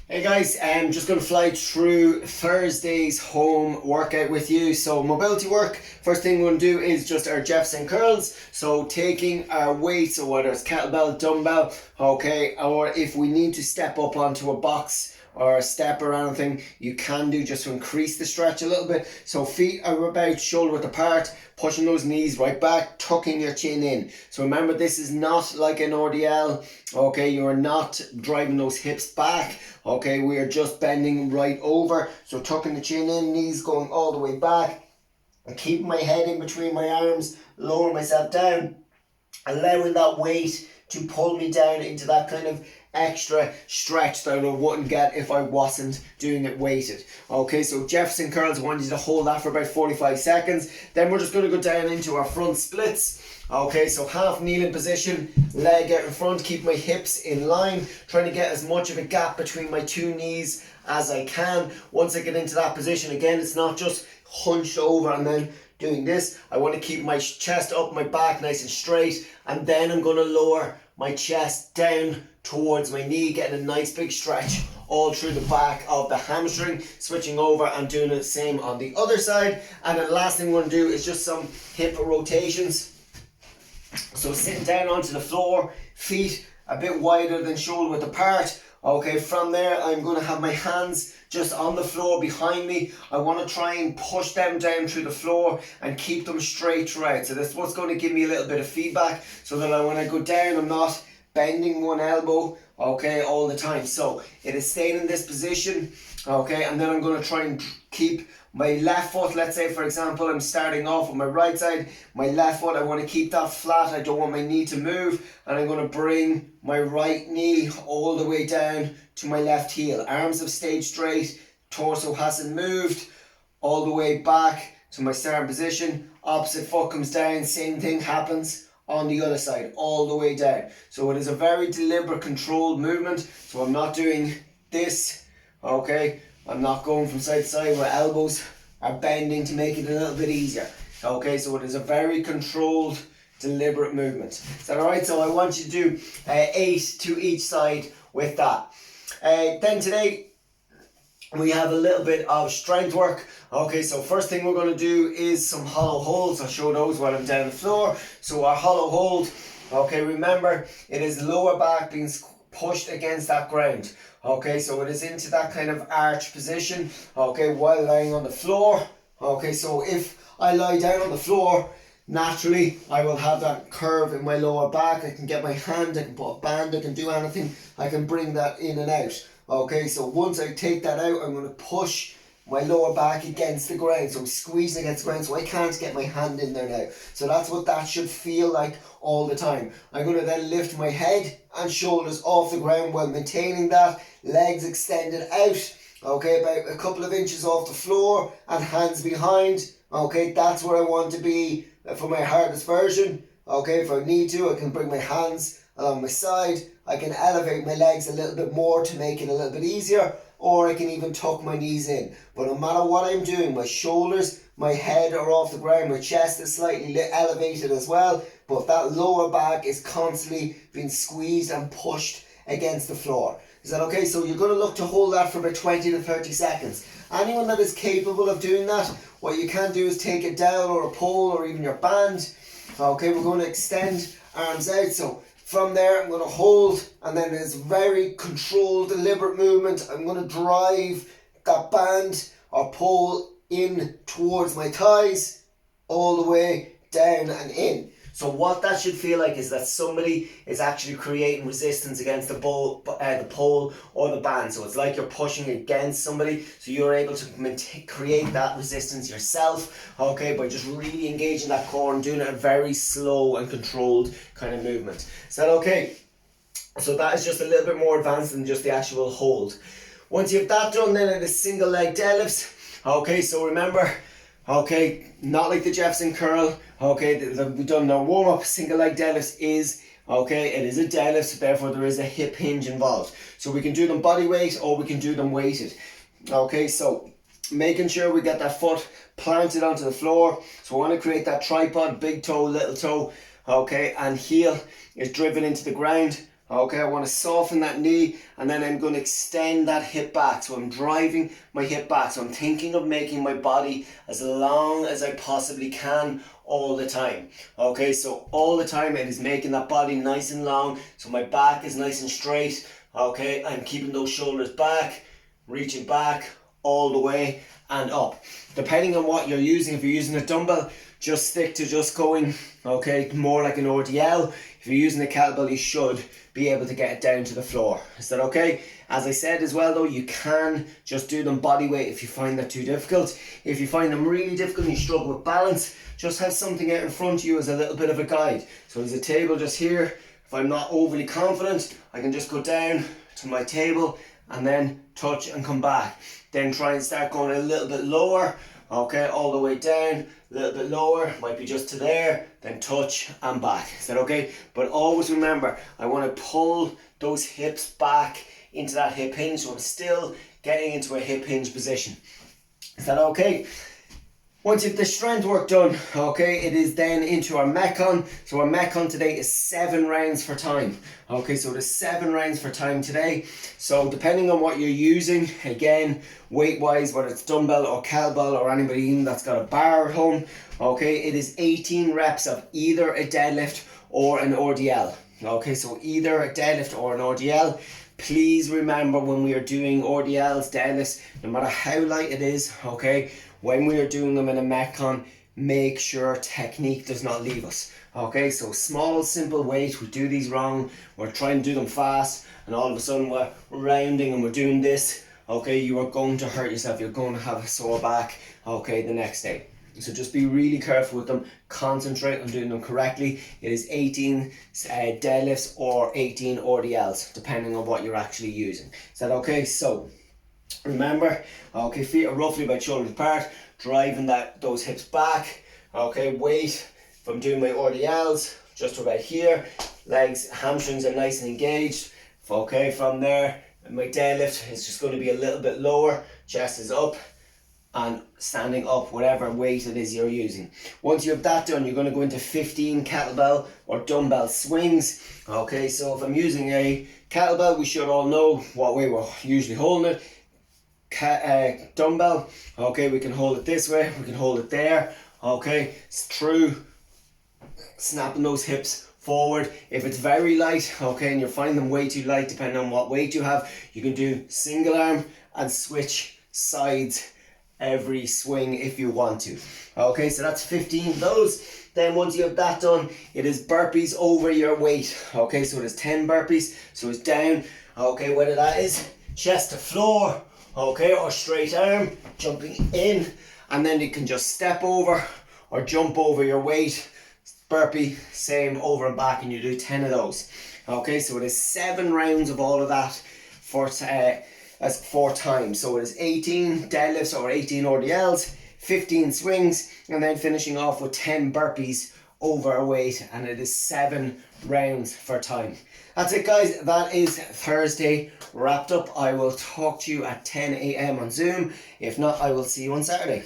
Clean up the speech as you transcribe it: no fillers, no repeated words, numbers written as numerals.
Hey guys, I'm just going to fly through Thursday's home workout with you. So mobility work, first thing we're going to do is just our Jefferson curls. So taking our weights, so whether it's kettlebell, dumbbell, okay, or if we need to step up onto a box or a step or anything, you can do just to increase the stretch a little bit. So feet are about shoulder width apart, pushing those knees right back, tucking your chin in. So remember, this is not like an RDL, okay? You are not driving those hips back, okay? We are just bending right over. So tucking the chin in, knees going all the way back, and keeping my head in between my arms, lowering myself down, allowing that weight to pull me down into that kind of extra stretch that I wouldn't get if I wasn't doing it weighted. Okay, so Jefferson curls, I want you to hold that for about 45 seconds. Then we're just going to go down into our front splits. Okay, so half kneeling position, leg out in front, keep my hips in line, trying to get as much of a gap between my two knees as I can. Once I get into that position, again, it's not just hunched over and then doing this. I want to keep my chest up, my back nice and straight, and then I'm going to lower my chest down towards my knee, getting a nice big stretch all through the back of the hamstring, switching over and doing the same on the other side. And then the last thing we're going to do is just some hip rotations. So sitting down onto the floor, feet a bit wider than shoulder width apart. Okay, from there I'm going to have my hands just on the floor behind me. I want to try and push them down through the floor and keep them straight throughout. So that's what's going to give me a little bit of feedback, so that when I go down, I'm not bending one elbow, okay, all the time. So it is staying in this position, okay, and then I'm going to try and keep my left foot, let's say for example I'm starting off with my right side, my left foot, I want to keep that flat, I don't want my knee to move, and I'm going to bring my right knee all the way down to my left heel. Arms have stayed straight, torso hasn't moved, all the way back to my starting position, opposite foot comes down, same thing happens on the other side, all the way down. So it is a very deliberate, controlled movement. So I'm not doing this, okay, I'm not going from side to side where elbows are bending to make it a little bit easier. Okay, so it is a very controlled, deliberate movement. Is that alright? So I want you to do 8 to each side with that. Then today we have a little bit of strength work. Okay, so first thing we're going to do is some hollow holds. I'll show those while I'm down on the floor. So our hollow hold, okay, remember it is lower back being pushed against that ground. Okay, so it is into that kind of arch position, okay, while lying on the floor. Okay, so if I lie down on the floor, naturally I will have that curve in my lower back. I can get my hand, I can put a band, I can do anything, I can bring that in and out. Okay, so once I take that out, I'm going to push my lower back against the ground. So I'm squeezing against the ground, so I can't get my hand in there now. So that's what that should feel like all the time. I'm going to then lift my head and shoulders off the ground while maintaining that. Legs extended out, okay, about a couple of inches off the floor, and hands behind. Okay, that's where I want to be for my hardest version. Okay, if I need to, I can bring my hands along my side. I can elevate my legs a little bit more to make it a little bit easier, or I can even tuck my knees in. But no matter what I'm doing, my shoulders, my head are off the ground, my chest is slightly elevated as well, but that lower back is constantly being squeezed and pushed against the floor. Is that okay? So you're going to look to hold that for about 20 to 30 seconds. Anyone that is capable of doing that, what you can do is take a dowel or a pole or even your band. Okay, we're going to extend arms out. So from there, I'm going to hold, and then there's very controlled, deliberate movement. I'm going to drive that band or pole in towards my thighs, all the way down and in. So what that should feel like is that somebody is actually creating resistance against the pole or the band. So it's like you're pushing against somebody, so you're able to create that resistance yourself, okay, by just really engaging that core and doing it a very slow and controlled kind of movement. Is that okay? So that is just a little bit more advanced than just the actual hold. Once you have that done, then it is single leg deadlifts. Okay, so remember, okay, not like the Jefferson curl. Okay, we've done the warm up. Single leg deadlifts is, okay, it is a deadlift, so therefore there is a hip hinge involved. So we can do them body weight or we can do them weighted. Okay, so making sure we get that foot planted onto the floor. So we want to create that tripod, big toe, little toe, okay, and heel is driven into the ground. Okay, I want to soften that knee, and then I'm going to extend that hip back. So I'm driving my hip back. So I'm thinking of making my body as long as I possibly can all the time. Okay, so all the time it is making that body nice and long. So my back is nice and straight. Okay, I'm keeping those shoulders back, reaching back all the way and up. Depending on what you're using, if you're using a dumbbell, just stick to just going, okay, more like an RDL. If you're using a kettlebell, you should be able to get it down to the floor. Is that okay? As I said as well though, you can just do them body weight if you find that too difficult. If you find them really difficult and you struggle with balance, just have something out in front of you as a little bit of a guide. So there's a table just here. If I'm not overly confident, I can just go down to my table and then touch and come back. Then try and start going a little bit lower. Okay, all the way down, a little bit lower, might be just to there, then touch and back. Is that okay? But always remember, I want to pull those hips back into that hip hinge, so I'm still getting into a hip hinge position. Is that okay? Once you have the strength work done, okay, it is then into our Metcon. So our Metcon today is 7 rounds for time. Okay, so there's 7 rounds for time today. So depending on what you're using, again, weight-wise, whether it's dumbbell or kettlebell or anybody even that's got a bar at home, okay, it is 18 reps of either a deadlift or an RDL. Okay, so either a deadlift or an RDL. Please remember when we are doing RDLs, deadlifts, no matter how light it is, okay, when we are doing them in a Metcon, make sure technique does not leave us. Okay, so small, simple weight, we do these wrong, we're trying to do them fast, and all of a sudden we're rounding and we're doing this, okay, you are going to hurt yourself, you're going to have a sore back, okay, the next day. So just be really careful with them, concentrate on doing them correctly. It is 18 deadlifts or 18 RDLs, depending on what you're actually using. Is that okay? So, remember, okay, feet are roughly about shoulders apart, driving those hips back. Okay, weight, if I'm doing my RDLs, just about here. Legs, hamstrings are nice and engaged. Okay, from there, my deadlift is just going to be a little bit lower, chest is up, and standing up, whatever weight it is you're using. Once you have that done, you're going to go into 15 kettlebell or dumbbell swings. Okay, so if I'm using a kettlebell, we should all know what way we're usually holding it. Dumbbell, okay, we can hold it this way, we can hold it there. Okay, it's true, snapping those hips forward. If it's very light, okay, and you're finding them way too light, depending on what weight you have, you can do single arm and switch sides every swing if you want to. Okay, so that's 15 of those. Then once you have that done, it is burpees over your weight. Okay, so there's 10 burpees, so it's down. Okay, whether that is chest to floor, okay, or straight arm, jumping in, and then you can just step over or jump over your weight. Burpee, same over and back, and you do 10 of those. Okay, so it is 7 rounds of all of that for as 4 times. So it is 18 deadlifts or 18 RDLs, 15 swings, and then finishing off with 10 burpees over a weight, and it is 7 rounds for time. That's it, guys. That is Thursday wrapped up. I will talk to you at 10 a.m. on Zoom. If not, I will see you on Saturday.